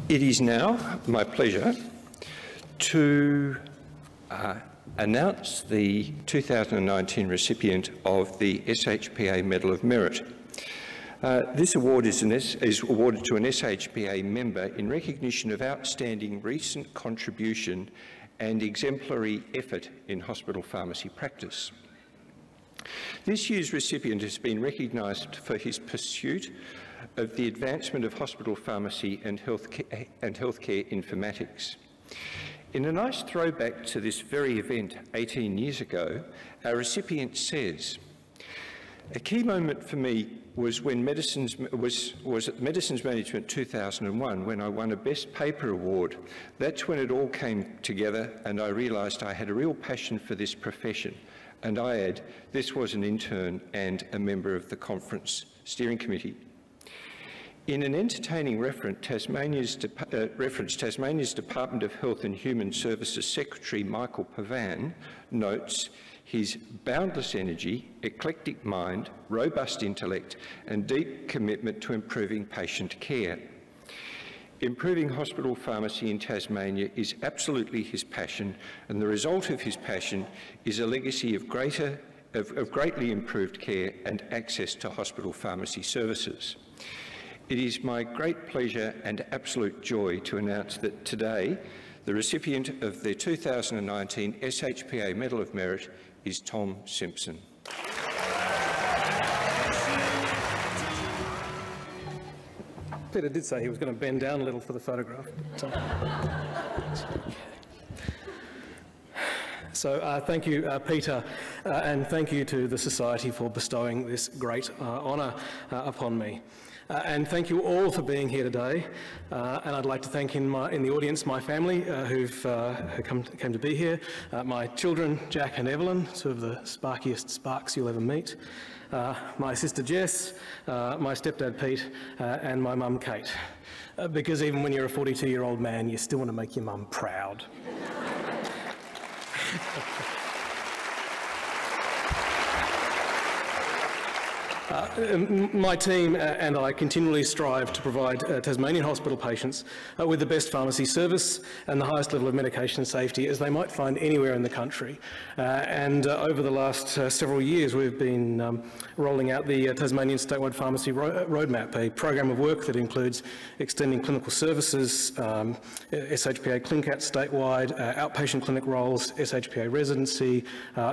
It is now my pleasure to announce the 2019 recipient of the SHPA Medal of Merit. This award is awarded to an SHPA member in recognition of outstanding recent contribution and exemplary effort in hospital pharmacy practice. This year's recipient has been recognised for his pursuit of the advancement of hospital pharmacy and healthcare informatics. In a nice throwback to this very event 18 years ago, our recipient says, "A key moment for me was when was at Medicines Management 2001 when I won a Best Paper Award. That's when it all came together and I realised I had a real passion for this profession." And I add, this was an intern and a member of the conference steering committee. In an entertaining reference, Tasmania's Department of Health and Human Services Secretary Michael Pavan notes his boundless energy, eclectic mind, robust intellect and deep commitment to improving patient care. Improving hospital pharmacy in Tasmania is absolutely his passion, and the result of his passion is a legacy of greatly improved care and access to hospital pharmacy services. It is my great pleasure and absolute joy to announce that today the recipient of the 2019 SHPA Medal of Merit is Tom Simpson. Peter did say he was going to bend down a little for the photograph. So thank you, Peter, and thank you to the Society for bestowing this great honour upon me. And thank you all for being here today. And I'd like to thank in the audience my family who came to be here, my children, Jack and Evelyn, two of the sparkiest sparks you'll ever meet, my sister Jess, my stepdad Pete, and my mum Kate. Because even when you're a 42-year-old man, you still want to make your mum proud. My team and I continually strive to provide Tasmanian hospital patients with the best pharmacy service and the highest level of medication safety as they might find anywhere in the country. And over the last several years we've been rolling out the Tasmanian Statewide Pharmacy Roadmap, a program of work that includes extending clinical services, SHPA ClinCat statewide, outpatient clinic roles, SHPA residency,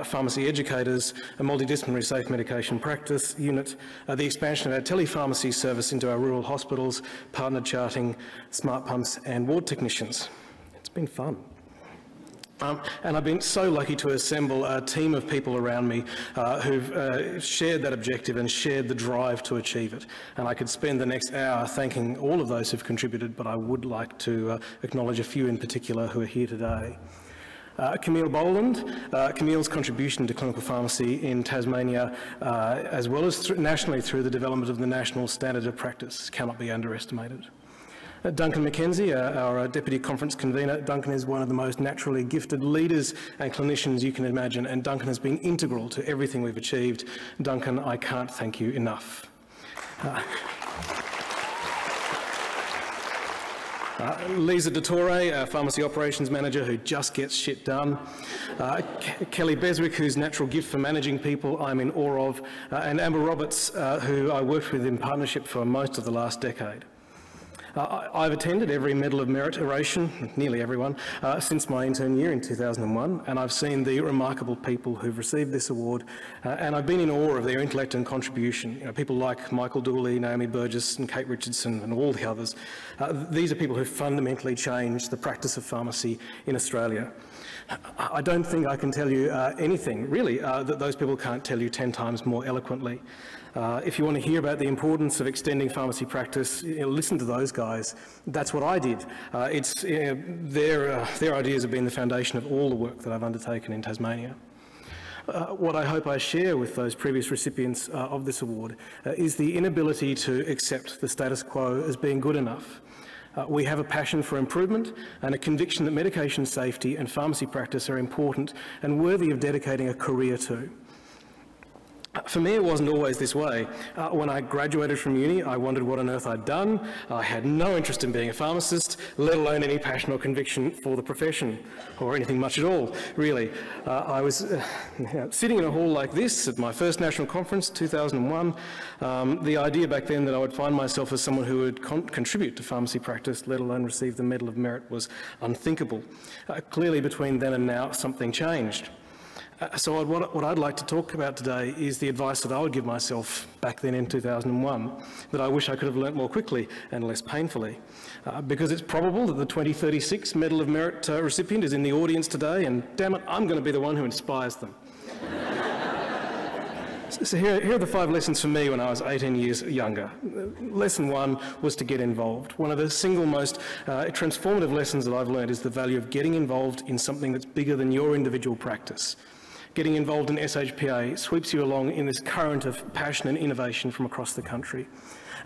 pharmacy educators, a multidisciplinary safe medication practice unit, the expansion of our telepharmacy service into our rural hospitals, partnered charting, smart pumps and ward technicians. It's been fun. And I've been so lucky to assemble a team of people around me who've shared that objective and shared the drive to achieve it. And I could spend the next hour thanking all of those who've contributed, but I would like to acknowledge a few in particular who are here today. Camille Boland. Camille's contribution to clinical pharmacy in Tasmania, as well as nationally through the development of the national standard of practice, cannot be underestimated. Duncan McKenzie, our Deputy Conference Convener. Duncan is one of the most naturally gifted leaders and clinicians you can imagine, and Duncan has been integral to everything we've achieved. Duncan, I can't thank you enough. Lisa DeTore, our Pharmacy Operations Manager, who just gets shit done. Kelly Beswick, whose natural gift for managing people I'm in awe of. And Amber Roberts, who I worked with in partnership for most of the last decade. I've attended every Medal of Merit oration, nearly everyone, since my intern year in 2001, and I've seen the remarkable people who've received this award, and I've been in awe of their intellect and contribution. You know, people like Michael Dooley, Naomi Burgess and Kate Richardson and all the others. These are people who fundamentally changed the practice of pharmacy in Australia. I don't think I can tell you anything, really, that those people can't tell you 10 times more eloquently. If you want to hear about the importance of extending pharmacy practice, listen to those guys. That's what I did. Their ideas have been the foundation of all the work that I've undertaken in Tasmania. What I hope I share with those previous recipients of this award is the inability to accept the status quo as being good enough. We have a passion for improvement and a conviction that medication safety and pharmacy practice are important and worthy of dedicating a career to. For me, it wasn't always this way. When I graduated from uni, I wondered what on earth I'd done. I had no interest in being a pharmacist, let alone any passion or conviction for the profession, or anything much at all, really. I was sitting in a hall like this at my first national conference, 2001. The idea back then that I would find myself as someone who would contribute to pharmacy practice, let alone receive the Medal of Merit, was unthinkable. Clearly, between then and now, something changed. So what I'd like to talk about today is the advice that I would give myself back then in 2001, that I wish I could have learnt more quickly and less painfully. Because it's probable that the 2036 Medal of Merit recipient is in the audience today, and damn it, I'm going to be the one who inspires them. So here are the 5 lessons for me when I was 18 years younger. Lesson 1 was to get involved. One of the single most transformative lessons that I've learned is the value of getting involved in something that's bigger than your individual practice. Getting involved in SHPA sweeps you along in this current of passion and innovation from across the country.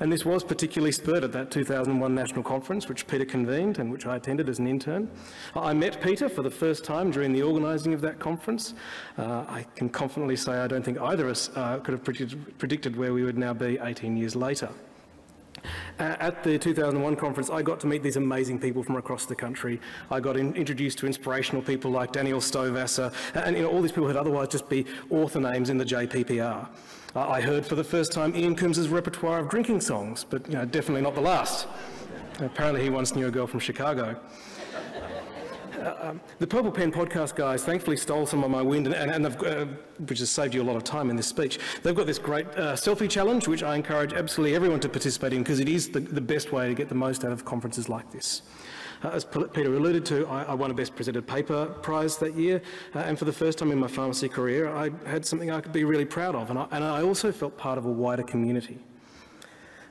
And this was particularly spurred at that 2001 National Conference, which Peter convened and which I attended as an intern. I met Peter for the first time during the organising of that conference. I can confidently say I don't think either of us could have predicted where we would now be 18 years later. At the 2001 conference, I got to meet these amazing people from across the country. I got introduced to inspirational people like Daniel Stovasser, and all these people who'd otherwise just be author names in the JPPR. I heard for the first time Ian Coombs's repertoire of drinking songs, but definitely not the last. Apparently he once knew a girl from Chicago. The Purple Pen podcast guys thankfully stole some of my wind, and which has saved you a lot of time in this speech. They've got this great selfie challenge, which I encourage absolutely everyone to participate in, because it is the best way to get the most out of conferences like this. As Peter alluded to, I won a Best Presented Paper prize that year, and for the first time in my pharmacy career, I had something I could be really proud of, and I also felt part of a wider community.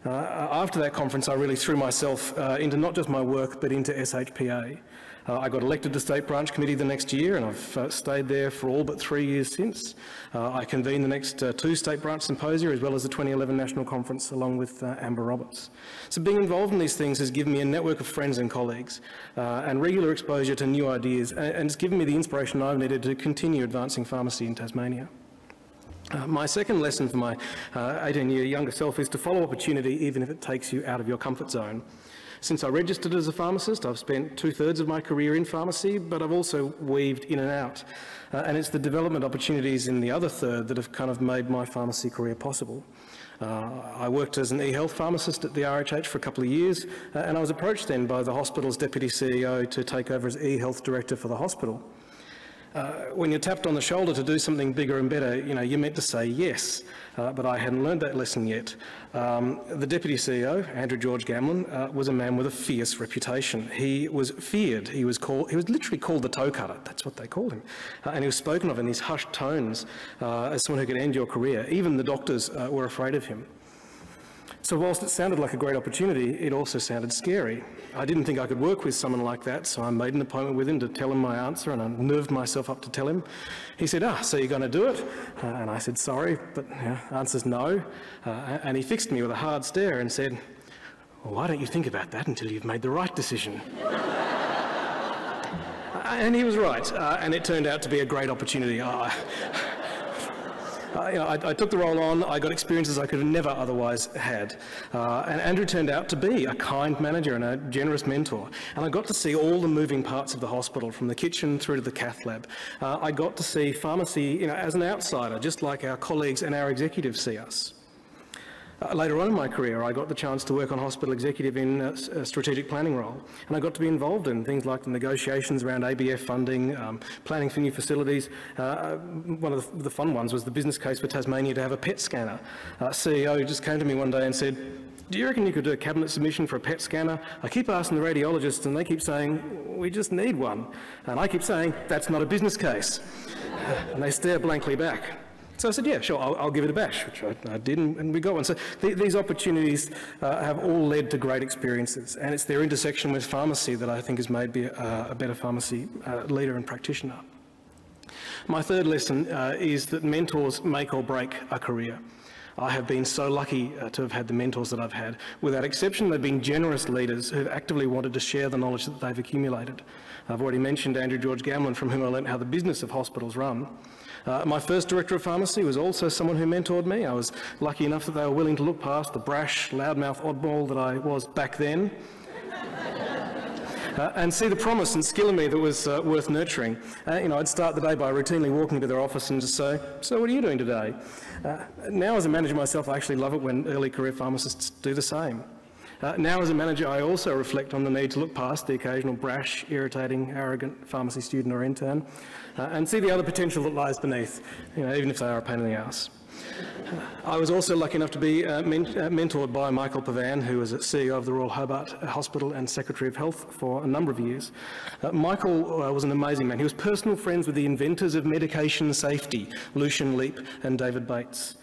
After that conference, I really threw myself into not just my work, but into SHPA. I got elected to State Branch Committee the next year, and I've stayed there for all but 3 years since. I convened the next 2 State Branch Symposia, as well as the 2011 National Conference, along with Amber Roberts. So being involved in these things has given me a network of friends and colleagues, and regular exposure to new ideas, and it's given me the inspiration I've needed to continue advancing pharmacy in Tasmania. My second lesson for my 18-year younger self is to follow opportunity even if it takes you out of your comfort zone. Since I registered as a pharmacist, I've spent 2/3 of my career in pharmacy, but I've also weaved in and out. And it's the development opportunities in the other third that have kind of made my pharmacy career possible. I worked as an e-health pharmacist at the RHH for a couple of years, and I was approached then by the hospital's deputy CEO to take over as e-health director for the hospital. When you're tapped on the shoulder to do something bigger and better, you're meant to say yes, but I hadn't learned that lesson yet. The Deputy CEO, Andrew George Gamlin, was a man with a fierce reputation. He was feared. He was literally called the toe cutter. That's what they called him. And he was spoken of in these hushed tones as someone who could end your career. Even the doctors were afraid of him. So whilst it sounded like a great opportunity, it also sounded scary. I didn't think I could work with someone like that, so I made an appointment with him to tell him my answer, and I nerved myself up to tell him. He said, so you're going to do it? And I said, sorry, but answer's no. And he fixed me with a hard stare and said, well, why don't you think about that until you've made the right decision? And he was right, and it turned out to be a great opportunity. I took the role on, I got experiences I could have never otherwise had. And Andrew turned out to be a kind manager and a generous mentor. And I got to see all the moving parts of the hospital, from the kitchen through to the cath lab. I got to see pharmacy as an outsider, just like our colleagues and our executives see us. Later on in my career, I got the chance to work on hospital executive in a strategic planning role, and I got to be involved in things like the negotiations around ABF funding, planning for new facilities. One of the fun ones was the business case for Tasmania to have a PET scanner. CEO just came to me one day and said, do you reckon you could do a cabinet submission for a PET scanner? I keep asking the radiologists and they keep saying, we just need one. And I keep saying, that's not a business case. And they stare blankly back. So I said, yeah, sure, I'll give it a bash, which I did, and we got one. So these opportunities have all led to great experiences, and it's their intersection with pharmacy that I think has made me a better pharmacy leader and practitioner. My third lesson is that mentors make or break a career. I have been so lucky to have had the mentors that I've had. Without exception, they've been generous leaders who've actively wanted to share the knowledge that they've accumulated. I've already mentioned Andrew George Gamlin, from whom I learnt how the business of hospitals run. My first director of pharmacy was also someone who mentored me. I was lucky enough that they were willing to look past the brash, loudmouth oddball that I was back then. And see the promise and skill in me that was worth nurturing. I'd start the day by routinely walking to their office and just say, "So what are you doing today?" Now as a manager myself, I actually love it when early career pharmacists do the same. Now as a manager, I also reflect on the need to look past the occasional brash, irritating, arrogant pharmacy student or intern and see the other potential that lies beneath, even if they are a pain in the arse. I was also lucky enough to be mentored by Michael Pavan, who was CEO of the Royal Hobart Hospital and Secretary of Health for a number of years. Michael was an amazing man. He was personal friends with the inventors of medication safety, Lucian Leap and David Bates.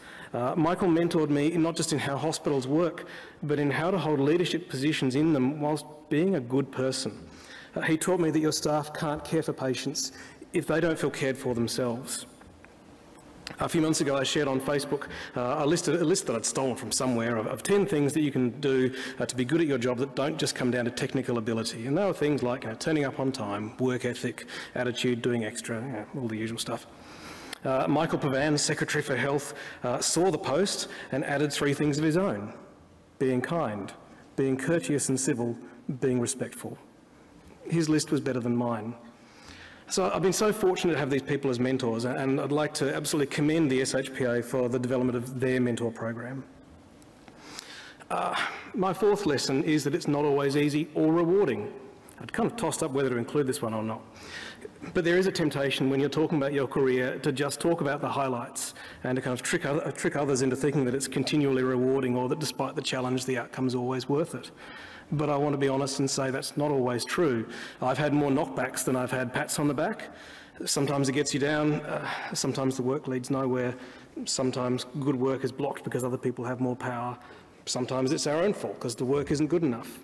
Michael mentored me not just in how hospitals work, but in how to hold leadership positions in them whilst being a good person. He taught me that your staff can't care for patients if they don't feel cared for themselves. A few months ago, I shared on Facebook a list that I'd stolen from somewhere of 10 things that you can do to be good at your job that don't just come down to technical ability. And they were things like turning up on time, work ethic, attitude, doing extra, all the usual stuff. Michael Pavan, Secretary for Health, saw the post and added 3 things of his own: being kind, being courteous and civil, being respectful. His list was better than mine. So I've been so fortunate to have these people as mentors, and I'd like to absolutely commend the SHPA for the development of their mentor program. My 4th lesson is that it's not always easy or rewarding. I'd kind of tossed up whether to include this one or not. But there is a temptation when you're talking about your career to just talk about the highlights and to kind of trick others into thinking that it's continually rewarding, or that despite the challenge, the outcome's always worth it. But I want to be honest and say that's not always true. I've had more knockbacks than I've had pats on the back. Sometimes it gets you down, sometimes the work leads nowhere, sometimes good work is blocked because other people have more power, sometimes it's our own fault because the work isn't good enough.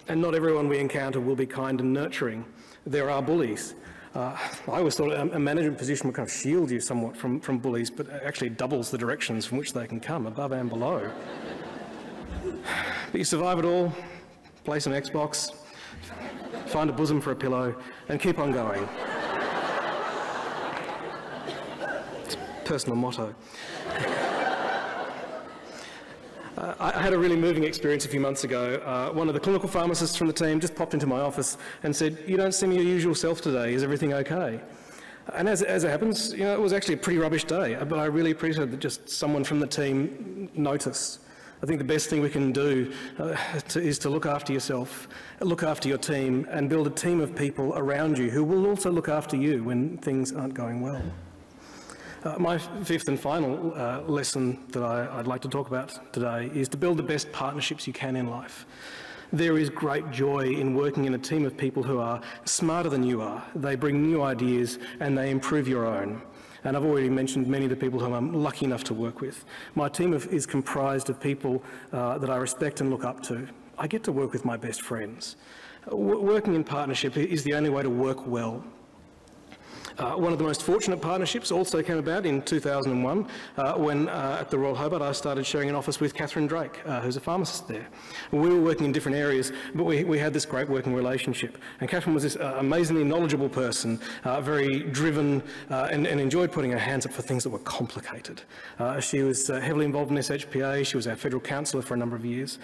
And not everyone we encounter will be kind and nurturing. There are bullies. I always thought a management position would kind of shield you somewhat from bullies, but it actually doubles the directions from which they can come, above and below. But you survive it all. Play some Xbox, find a bosom for a pillow, and keep on going. It's a personal motto. I had a really moving experience a few months ago. One of the clinical pharmacists from the team just popped into my office and said, "You don't seem your usual self today, is everything okay?" And as it happens, it was actually a pretty rubbish day, but I really appreciated that just someone from the team noticed. I think the best thing we can do is to look after yourself, look after your team, and build a team of people around you who will also look after you when things aren't going well. My 5th and final lesson that I'd like to talk about today is to build the best partnerships you can in life. There is great joy in working in a team of people who are smarter than you are. They bring new ideas and they improve your own. And I've already mentioned many of the people whom I'm lucky enough to work with. My team is comprised of people that I respect and look up to. I get to work with my best friends. Working in partnership is the only way to work well. One of the most fortunate partnerships also came about in 2001 when at the Royal Hobart I started sharing an office with Catherine Drake, who's a pharmacist there. We were working in different areas, but we had this great working relationship. And Catherine was this amazingly knowledgeable person, very driven and enjoyed putting her hands up for things that were complicated. She was heavily involved in SHPA, she was our federal counsellor for a number of years.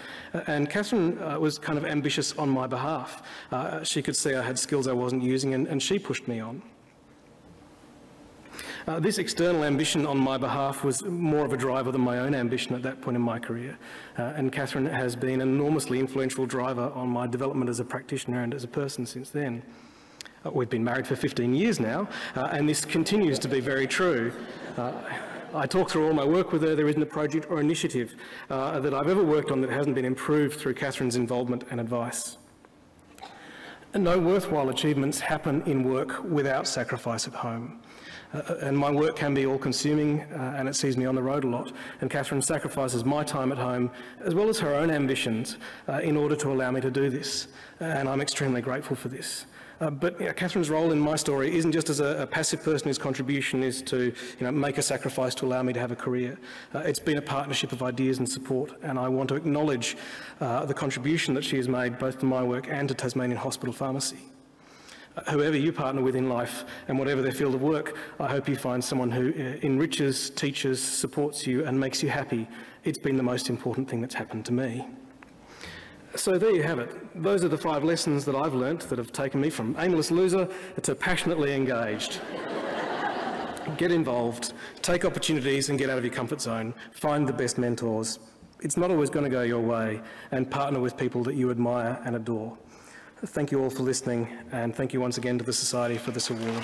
And Catherine was kind of ambitious on my behalf. She could see I had skills I wasn't using and she pushed me on. This external ambition on my behalf was more of a driver than my own ambition at that point in my career. And Catherine has been an enormously influential driver on my development as a practitioner and as a person since then. We've been married for 15 years now, and this continues to be very true. I talk through all my work with her. There isn't a project or initiative that I've ever worked on that hasn't been improved through Catherine's involvement and advice. No worthwhile achievements happen in work without sacrifice at home. And my work can be all-consuming and it sees me on the road a lot. And Catherine sacrifices my time at home as well as her own ambitions in order to allow me to do this. And I'm extremely grateful for this. But Catherine's role in my story isn't just as a passive person whose contribution is to make a sacrifice to allow me to have a career. It's been a partnership of ideas and support, and I want to acknowledge the contribution that she has made both to my work and to Tasmanian hospital pharmacy. Whoever you partner with in life and whatever their field of work, I hope you find someone who enriches, teaches, supports you and makes you happy. It's been the most important thing that's happened to me. So there you have it. Those are the 5 lessons that I've learnt that have taken me from aimless loser to passionately engaged. Get involved, take opportunities and get out of your comfort zone. Find the best mentors. It's not always going to go your way, and partner with people that you admire and adore. Thank you all for listening, and thank you once again to the Society for this award.